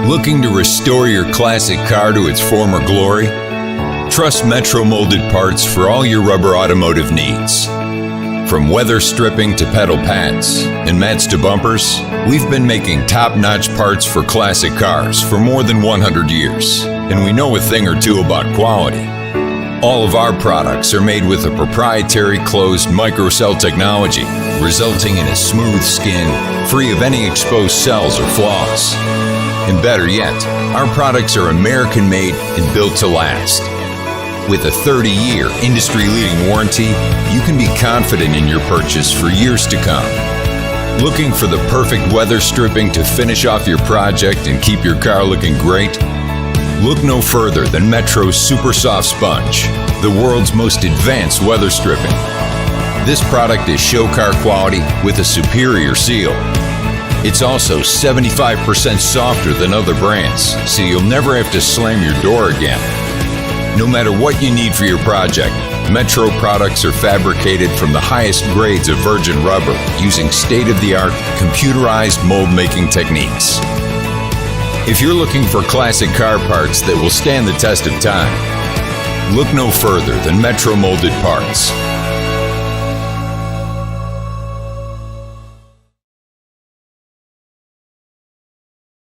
Looking to restore your classic car to its former glory? Trust Metro Moulded Parts for all your rubber automotive needs. From weather stripping to pedal pads and mats to bumpers, we've been making top-notch parts for classic cars for more than 100 years, and we know a thing or two about quality. All of our products are made with a proprietary closed microcell technology, resulting in a smooth skin, free of any exposed cells or flaws. And better yet, our products are American-made and built to last. With a 30-year industry-leading warranty, you can be confident in your purchase for years to come. Looking for the perfect weather stripping to finish off your project and keep your car looking great? Look no further than Metro's Super Soft Sponge, the world's most advanced weather stripping. This product is show car quality with a superior seal. It's also 75% softer than other brands, so you'll never have to slam your door again. No matter what you need for your project, Metro products are fabricated from the highest grades of virgin rubber using state-of-the-art computerized mold-making techniques. If you're looking for classic car parts that will stand the test of time, look no further than Metro Moulded Parts.